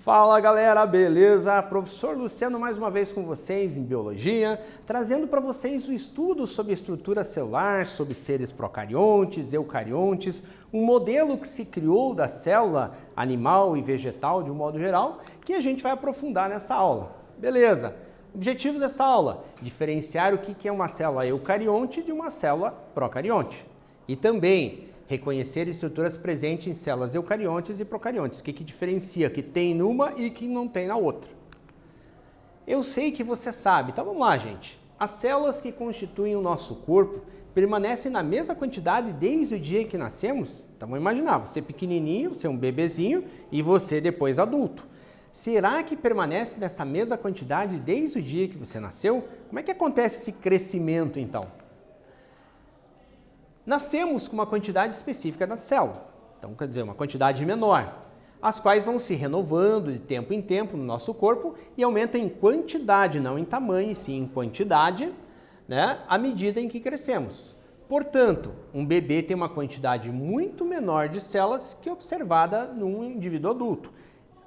Fala galera, beleza? Professor Luciano mais uma vez com vocês em Biologia, trazendo para vocês o estudo sobre a estrutura celular, sobre seres procariontes, eucariontes, um modelo que se criou da célula animal e vegetal de um modo geral, que a gente vai aprofundar nessa aula. Beleza? Objetivos dessa aula: diferenciar o que é uma célula eucarionte de uma célula procarionte. E também reconhecer estruturas presentes em células eucariontes e procariontes. O que diferencia que tem numa e que não tem na outra. Eu sei que você sabe, então vamos lá, gente. As células que constituem o nosso corpo permanecem na mesma quantidade desde o dia em que nascemos? Então vamos imaginar, você pequenininho, você é um bebezinho e você depois adulto. Será que permanece nessa mesma quantidade desde o dia que você nasceu? Como é que acontece esse crescimento então? Nascemos com uma quantidade específica da célula, então quer dizer, uma quantidade menor, as quais vão se renovando de tempo em tempo no nosso corpo e aumentam em quantidade, não em tamanho, e sim em quantidade, né, à medida em que crescemos. Portanto, um bebê tem uma quantidade muito menor de células que observada num indivíduo adulto.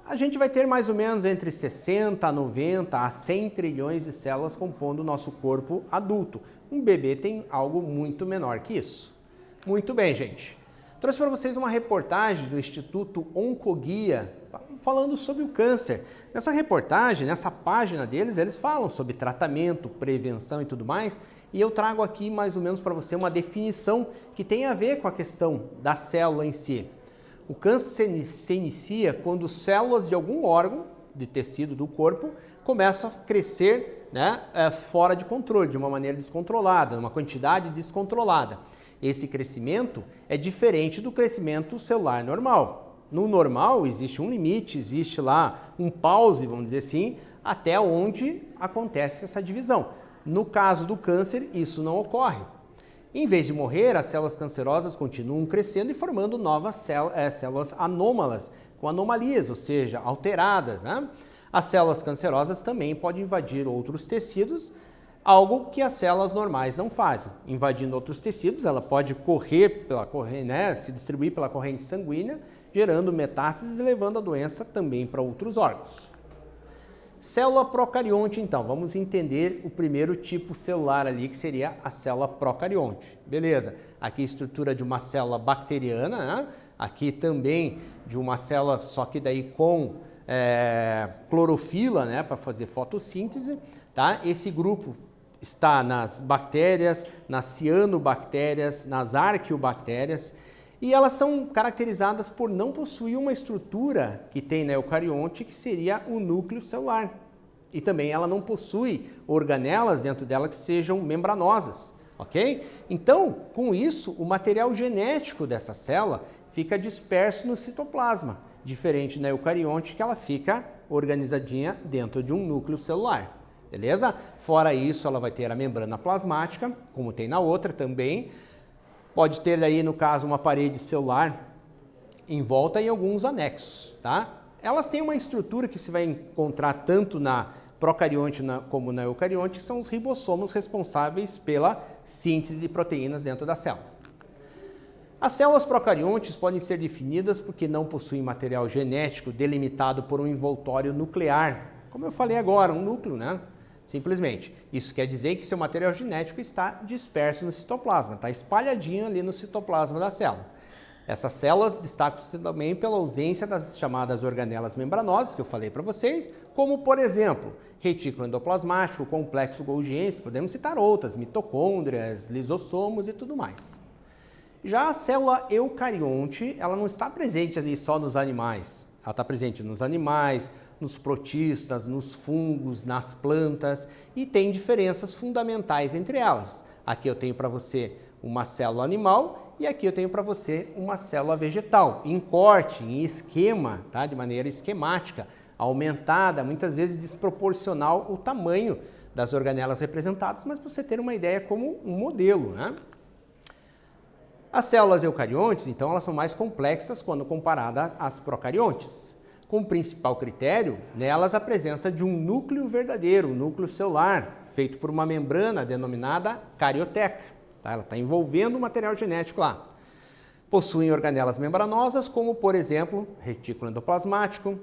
A gente vai ter mais ou menos entre 60 a 90 a 100 trilhões de células compondo o nosso corpo adulto. Um bebê tem algo muito menor que isso. Muito bem, gente. Trouxe para vocês uma reportagem do Instituto Oncoguia falando sobre o câncer. Nessa reportagem, nessa página deles, eles falam sobre tratamento, prevenção e tudo mais. E eu trago aqui mais ou menos para você uma definição que tem a ver com a questão da célula em si. O câncer se inicia quando células de algum órgão de tecido do corpo começam a crescer, né, fora de controle, de uma maneira descontrolada, uma quantidade descontrolada. Esse crescimento é diferente do crescimento celular normal. No normal existe um limite, existe lá um pause, vamos dizer assim, até onde acontece essa divisão. No caso do câncer, isso não ocorre. Em vez de morrer, as células cancerosas continuam crescendo e formando novas células anômalas, com anomalias, ou seja, alteradas, né? As células cancerosas também podem invadir outros tecidos, algo que as células normais não fazem. Invadindo outros tecidos, ela pode correr pela corrente, né, se distribuir pela corrente sanguínea, gerando metástases e levando a doença também para outros órgãos. Célula procarionte, então, vamos entender o primeiro tipo celular ali, que seria a célula procarionte. Beleza, aqui a estrutura de uma célula bacteriana, né? Aqui também de uma célula, só que daí com clorofila, né, para fazer fotossíntese, tá? Esse grupo está nas bactérias, nas cianobactérias, nas arqueobactérias, e elas são caracterizadas por não possuir uma estrutura que tem na eucarionte, que seria o núcleo celular. E também ela não possui organelas dentro dela que sejam membranosas, ok? Então, com isso, o material genético dessa célula fica disperso no citoplasma, diferente na eucarionte, que ela fica organizadinha dentro de um núcleo celular. Beleza? Fora isso, ela vai ter a membrana plasmática, como tem na outra também. Pode ter aí, no caso, uma parede celular em volta e alguns anexos, tá? Elas têm uma estrutura que se vai encontrar tanto na procarionte como na eucarionte, que são os ribossomos responsáveis pela síntese de proteínas dentro da célula. As células procariontes podem ser definidas porque não possuem material genético delimitado por um envoltório nuclear, como eu falei agora, um núcleo, né? Simplesmente. Isso quer dizer que seu material genético está disperso no citoplasma, está espalhadinho ali no citoplasma da célula. Essas células destacam-se também pela ausência das chamadas organelas membranosas, que eu falei para vocês, como, por exemplo, retículo endoplasmático, complexo Golgiense, podemos citar outras, mitocôndrias, lisossomos e tudo mais. Já a célula eucarionte, ela não está presente ali só nos animais, ela está presente nos animais, nos protistas, nos fungos, nas plantas, e tem diferenças fundamentais entre elas. Aqui eu tenho para você uma célula animal e aqui eu tenho para você uma célula vegetal, em corte, em esquema, tá? De maneira esquemática, aumentada, muitas vezes desproporcional o tamanho das organelas representadas, mas para você ter uma ideia como um modelo, né? As células eucariontes, então, elas são mais complexas quando comparadas às procariontes. Com o principal critério, nelas a presença de um núcleo verdadeiro, um núcleo celular, feito por uma membrana denominada carioteca. Tá? Ela está envolvendo o material genético lá. Possuem organelas membranosas, como, por exemplo, retículo endoplasmático,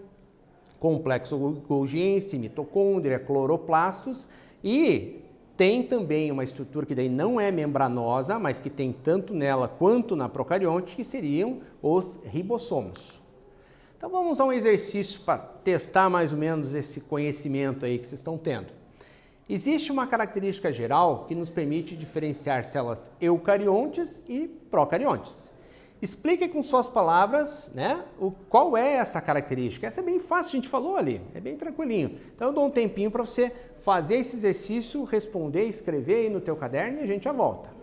complexo golgiense, mitocôndria, cloroplastos, e tem também uma estrutura que daí não é membranosa, mas que tem tanto nela quanto na procarionte, que seriam os ribossomos. Então vamos a um exercício para testar mais ou menos esse conhecimento aí que vocês estão tendo. Existe uma característica geral que nos permite diferenciar células eucariontes e procariontes. Explique com suas palavras, né, qual é essa característica. Essa é bem fácil, a gente falou ali, é bem tranquilinho. Então eu dou um tempinho para você fazer esse exercício, responder, escrever aí no teu caderno e a gente já volta.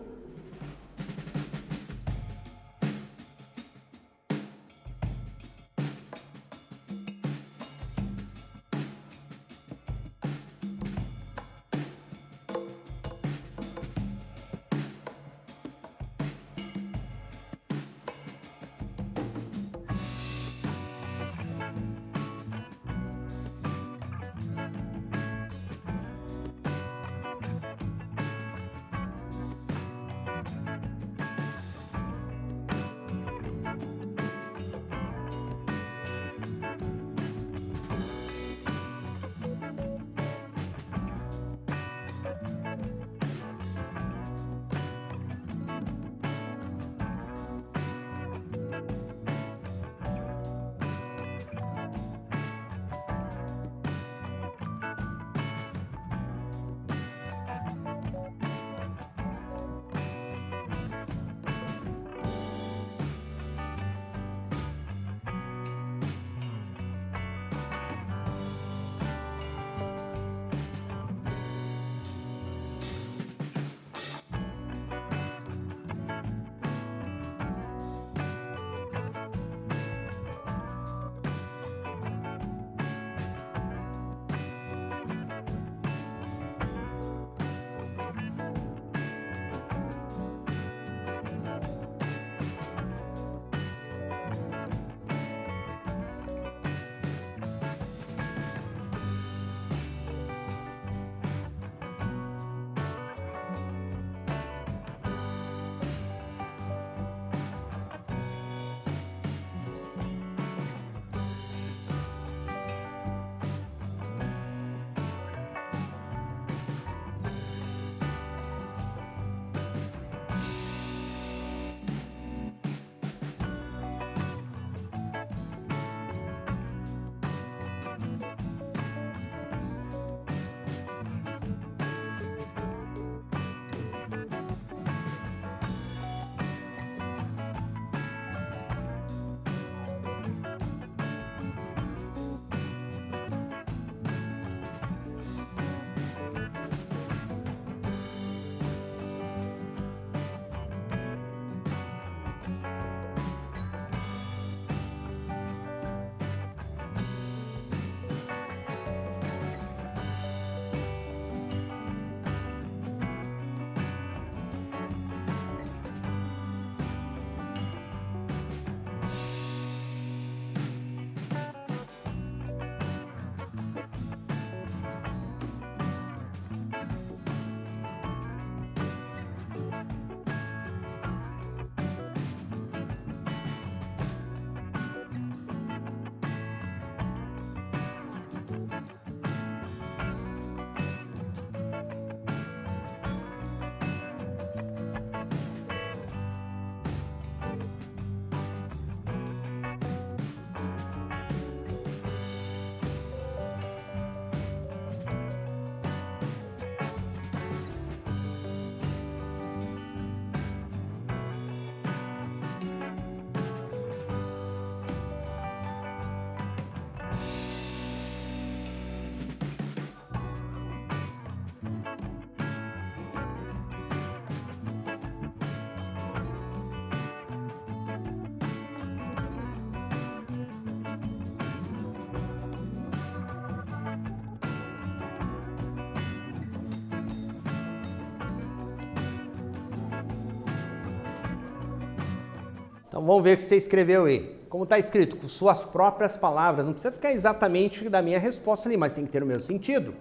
Então vamos ver o que você escreveu aí. Como está escrito, com suas próprias palavras, não precisa ficar exatamente da minha resposta ali, mas tem que ter o mesmo sentido.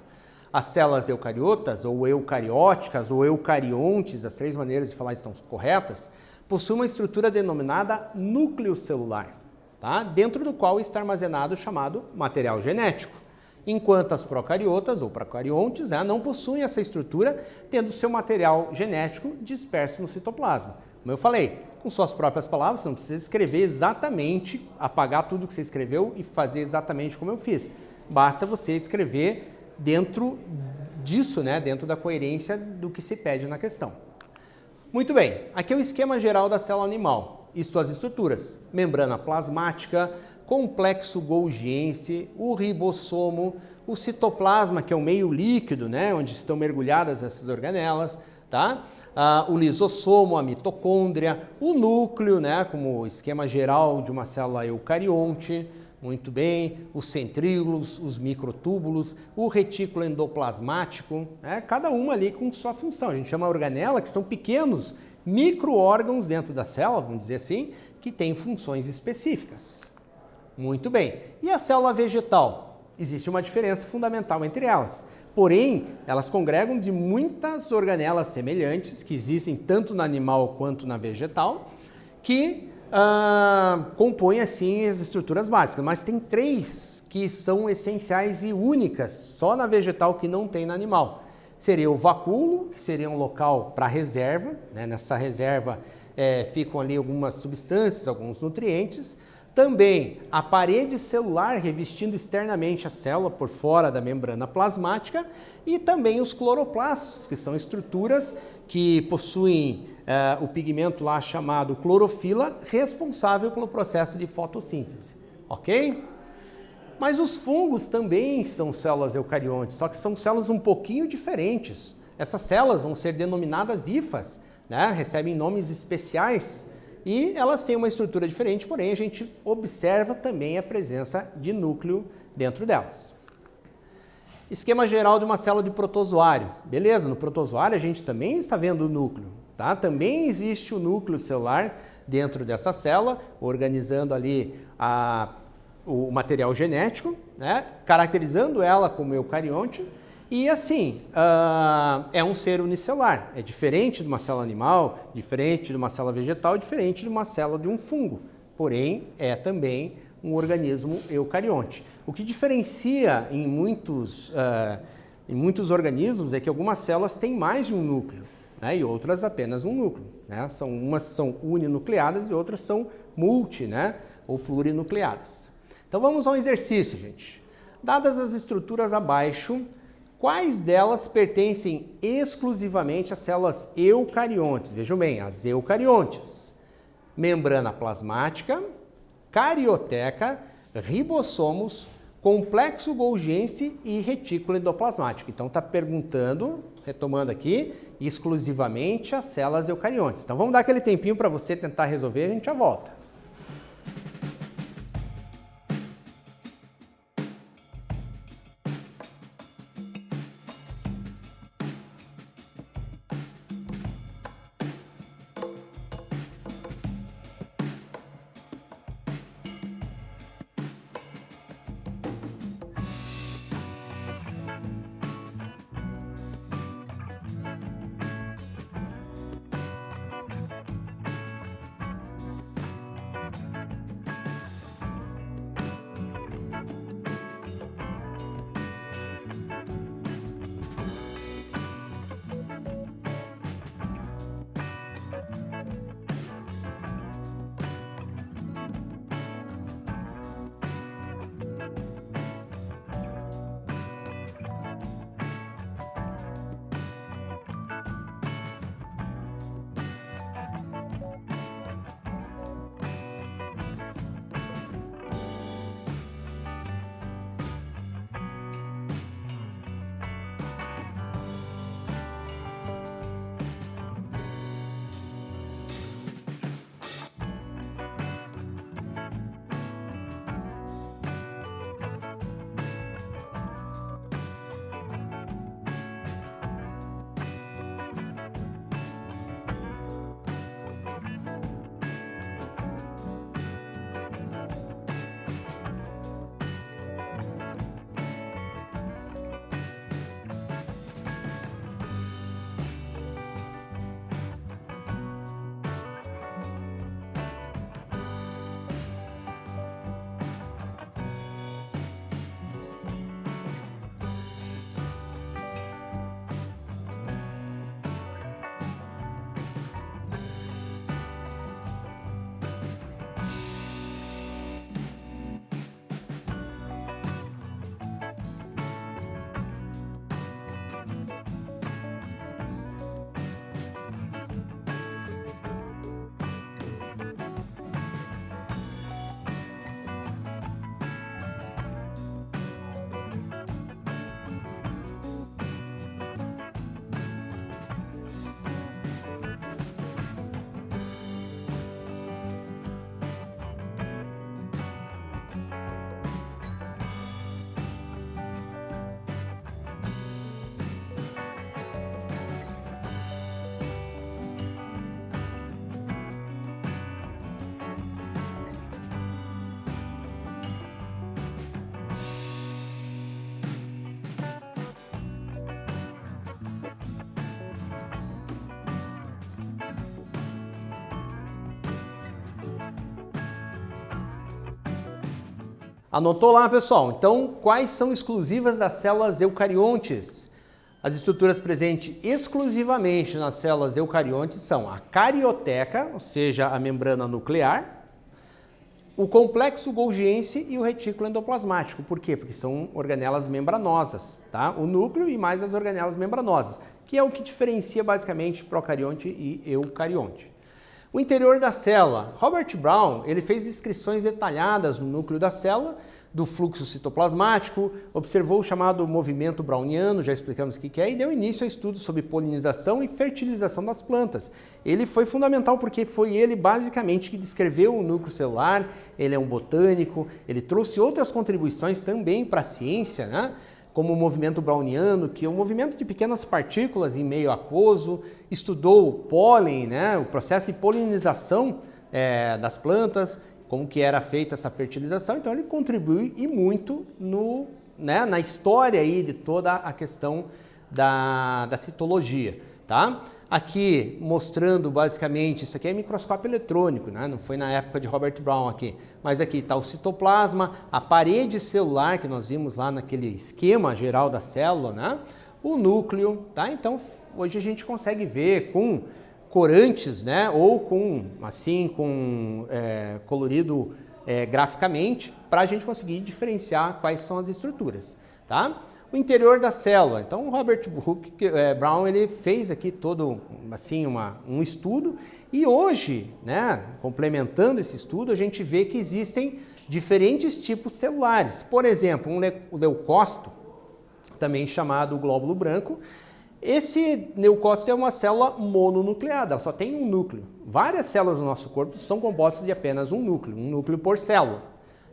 As células eucariotas, ou eucarióticas, ou eucariontes, as três maneiras de falar estão corretas, possuem uma estrutura denominada núcleo celular. tá? Dentro do qual está armazenado o chamado material genético. Enquanto as procariotas ou procariontes não possuem essa estrutura, tendo seu material genético disperso no citoplasma. Como eu falei, com suas próprias palavras, você não precisa escrever exatamente, apagar tudo que você escreveu e fazer exatamente como eu fiz. Basta você escrever dentro disso, né, dentro da coerência do que se pede na questão. Muito bem, aqui é o esquema geral da célula animal e suas estruturas. Membrana plasmática, complexo golgiense, o ribossomo, o citoplasma, que é o meio líquido, né, onde estão mergulhadas essas organelas, tá? O lisossomo, a mitocôndria, o núcleo, né, como esquema geral de uma célula eucarionte, muito bem, os centríolos, os microtúbulos, o retículo endoplasmático, cada uma ali com sua função. A gente chama organela, que são pequenos micro-órgãos dentro da célula, vamos dizer assim, que têm funções específicas. Muito bem. E a célula vegetal? Existe uma diferença fundamental entre elas. Porém, elas congregam de muitas organelas semelhantes, que existem tanto no animal quanto na vegetal, que compõem assim as estruturas básicas. Mas tem 3 que são essenciais e únicas, só na vegetal que não tem no animal. Seria o vacúolo, que seria um local para reserva, né? Nessa reserva ficam ali algumas substâncias, alguns nutrientes. Também a parede celular revestindo externamente a célula por fora da membrana plasmática e também os cloroplastos, que são estruturas que possuem o pigmento lá chamado clorofila, responsável pelo processo de fotossíntese, ok? Mas os fungos também são células eucariontes, só que são células um pouquinho diferentes. Essas células vão ser denominadas hifas, né? Recebem nomes especiais, e elas têm uma estrutura diferente, porém a gente observa também a presença de núcleo dentro delas. Esquema geral de uma célula de protozoário. Beleza, no protozoário a gente também está vendo o núcleo, tá? Também existe o núcleo celular dentro dessa célula, organizando ali o material genético, né? Caracterizando ela como eucarionte. E assim, é um ser unicelular, é diferente de uma célula animal, diferente de uma célula vegetal, diferente de uma célula de um fungo, porém é também um organismo eucarionte. O que diferencia em muitos organismos é que algumas células têm mais de um núcleo, né, e outras apenas um núcleo. Né? Umas são uninucleadas e outras são né, ou plurinucleadas. Então vamos ao exercício, gente. Dadas as estruturas abaixo, quais delas pertencem exclusivamente às células eucariontes? Vejam bem, as eucariontes. Membrana plasmática, carioteca, ribossomos, complexo golgiense e retículo endoplasmático. Então está perguntando, retomando aqui, exclusivamente as células eucariontes. Então vamos dar aquele tempinho para você tentar resolver e a gente já volta. Anotou lá, pessoal? Então, quais são exclusivas das células eucariontes? As estruturas presentes exclusivamente nas células eucariontes são a carioteca, ou seja, a membrana nuclear, o complexo golgiense e o retículo endoplasmático. Por quê? Porque são organelas membranosas, tá? O núcleo e mais as organelas membranosas, que é o que diferencia basicamente procarionte e eucarionte. O interior da célula. Robert Brown, ele fez descrições detalhadas no núcleo da célula, do fluxo citoplasmático, observou o chamado movimento browniano, já explicamos o que é, e deu início a estudos sobre polinização e fertilização das plantas. Ele foi fundamental porque foi ele basicamente que descreveu o núcleo celular, ele é um botânico, ele trouxe outras contribuições também para a ciência, né? Como o movimento browniano, que é um movimento de pequenas partículas em meio aquoso, estudou o pólen, né? O processo de polinização das plantas, como que era feita essa fertilização, então ele contribui e muito na história aí de toda a questão da citologia, tá? Aqui mostrando basicamente, isso aqui é microscópio eletrônico, né? Não foi na época de Robert Brown aqui, mas aqui está o citoplasma, a parede celular que nós vimos lá naquele esquema geral da célula, né? O núcleo, tá? Então hoje a gente consegue ver com corantes, né, ou com colorido graficamente, para a gente conseguir diferenciar quais são as estruturas, tá? O interior da célula. Então, o Robert Brown ele fez aqui todo assim um estudo e hoje, né, complementando esse estudo, a gente vê que existem diferentes tipos celulares. Por exemplo, um leucócito, também chamado glóbulo branco. Esse leucócito é uma célula mononucleada, ela só tem um núcleo. Várias células do nosso corpo são compostas de apenas um núcleo por célula,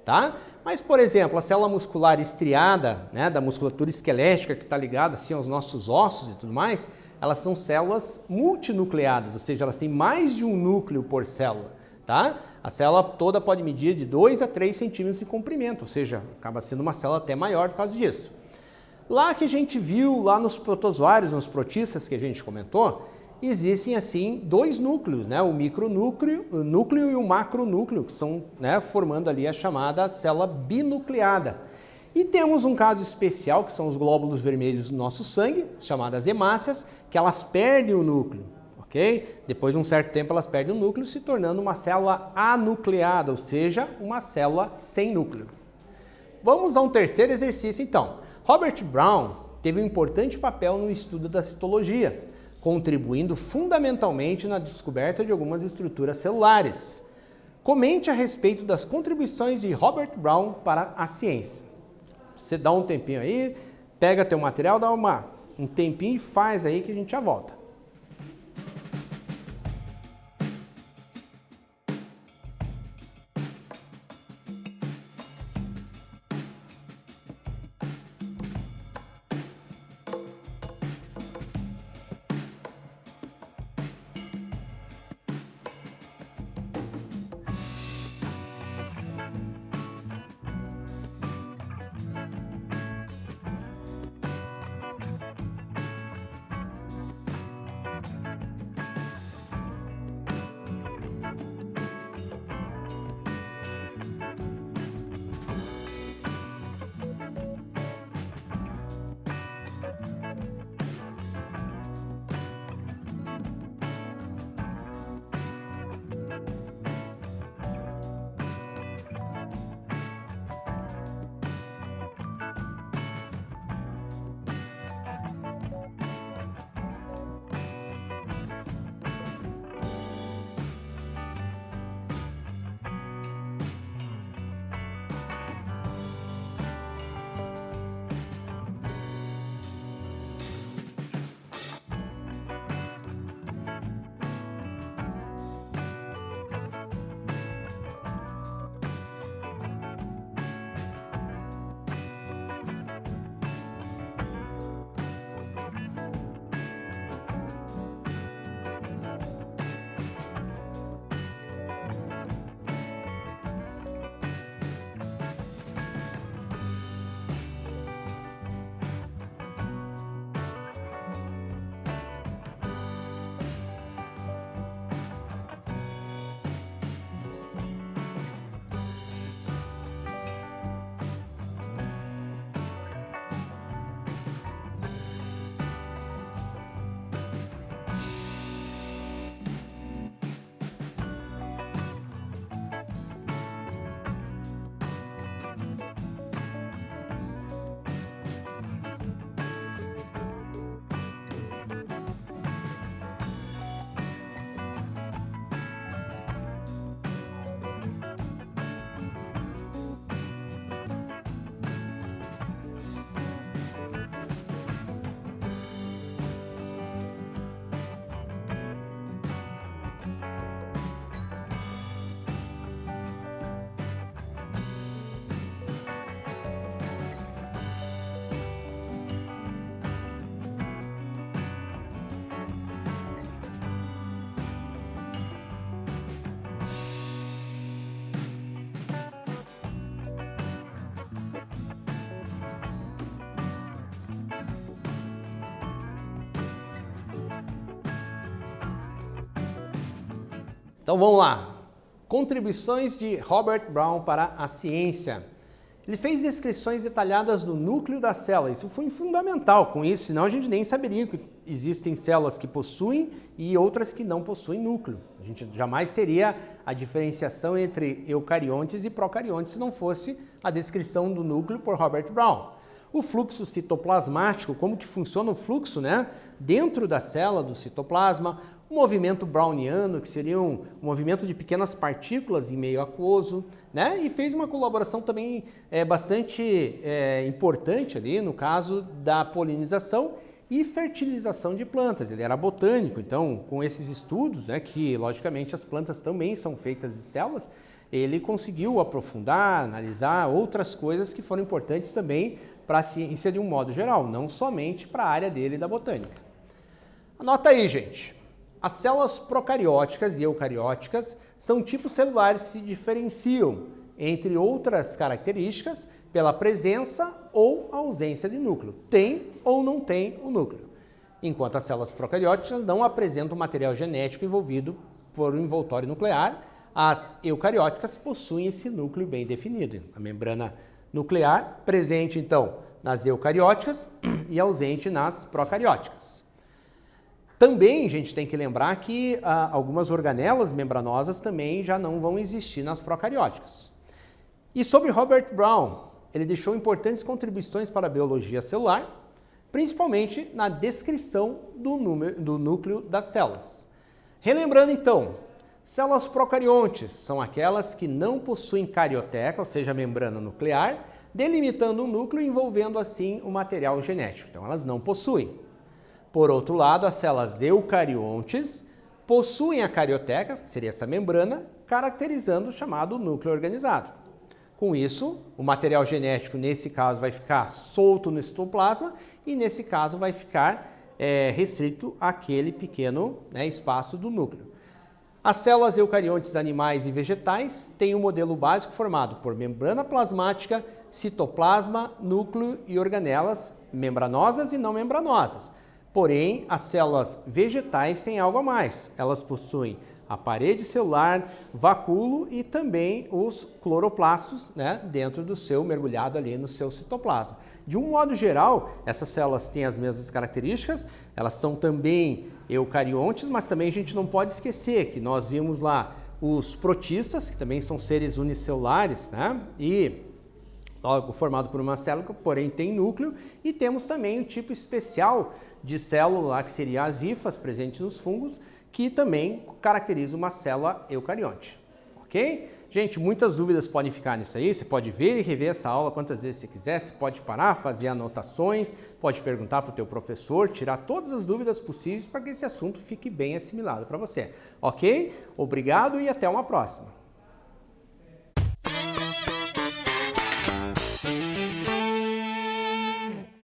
tá? Mas, por exemplo, a célula muscular estriada, né, da musculatura esquelética que está ligada assim aos nossos ossos e tudo mais, elas são células multinucleadas, ou seja, elas têm mais de um núcleo por célula, tá? A célula toda pode medir de 2 a 3 centímetros de comprimento, ou seja, acaba sendo uma célula até maior por causa disso. Lá que a gente viu, lá nos protozoários, nos protistas que a gente comentou, existem assim dois núcleos, né? O micronúcleo, o núcleo e o macronúcleo, que são, né, formando ali a chamada célula binucleada. E temos um caso especial, que são os glóbulos vermelhos do nosso sangue, chamadas hemácias, que elas perdem o núcleo, ok? Depois de um certo tempo elas perdem o núcleo, se tornando uma célula anucleada, ou seja, uma célula sem núcleo. Vamos a um terceiro exercício então. Robert Brown teve um importante papel no estudo da citologia, contribuindo fundamentalmente na descoberta de algumas estruturas celulares. Comente a respeito das contribuições de Robert Brown para a ciência. Você dá um tempinho aí, pega teu material, dá um tempinho e faz aí que a gente já volta. Então vamos lá. Contribuições de Robert Brown para a ciência. Ele fez descrições detalhadas do núcleo da célula. Isso foi fundamental. Com isso, senão a gente nem saberia que existem células que possuem e outras que não possuem núcleo. A gente jamais teria a diferenciação entre eucariontes e procariontes se não fosse a descrição do núcleo por Robert Brown. O fluxo citoplasmático, como que funciona o fluxo, né? Dentro da célula do citoplasma, o movimento browniano, que seria um movimento de pequenas partículas em meio aquoso, né? E fez uma colaboração também bastante importante ali no caso da polinização e fertilização de plantas. Ele era botânico, então com esses estudos, né, que logicamente as plantas também são feitas de células, ele conseguiu aprofundar, analisar outras coisas que foram importantes também para a ciência de um modo geral, não somente para a área dele da botânica. Anota aí, gente. As células procarióticas e eucarióticas são tipos celulares que se diferenciam, entre outras características, pela presença ou ausência de núcleo. Tem ou não tem o núcleo. Enquanto as células procarióticas não apresentam material genético envolvido por um envoltório nuclear, as eucarióticas possuem esse núcleo bem definido. A membrana nuclear presente, então, nas eucarióticas e ausente nas procarióticas. Também a gente tem que lembrar que algumas organelas membranosas também já não vão existir nas procarióticas. E sobre Robert Brown, ele deixou importantes contribuições para a biologia celular, principalmente na descrição do núcleo das células. Relembrando então, células procariontes são aquelas que não possuem carioteca, ou seja, membrana nuclear, delimitando um núcleo e envolvendo assim o material genético. Então elas não possuem. Por outro lado, as células eucariontes possuem a carioteca, que seria essa membrana, caracterizando o chamado núcleo organizado. Com isso, o material genético, nesse caso, vai ficar solto no citoplasma e, nesse caso, vai ficar restrito àquele pequeno espaço do núcleo. As células eucariontes animais e vegetais têm um modelo básico formado por membrana plasmática, citoplasma, núcleo e organelas membranosas e não membranosas. Porém, as células vegetais têm algo a mais. Elas possuem a parede celular, vacúolo e também os cloroplastos, né, dentro do seu, mergulhado ali no seu citoplasma. De um modo geral, essas células têm as mesmas características, elas são também eucariontes, mas também a gente não pode esquecer que nós vimos lá os protistas, que também são seres unicelulares, né, e formado por uma célula, porém tem núcleo, e temos também o tipo especial de célula lá, que seria as hifas presentes nos fungos, que também caracteriza uma célula eucarionte, ok? Gente, muitas dúvidas podem ficar nisso aí, você pode ver e rever essa aula quantas vezes você quiser, você pode parar, fazer anotações, pode perguntar para o teu professor, tirar todas as dúvidas possíveis para que esse assunto fique bem assimilado para você, ok? Obrigado e até uma próxima.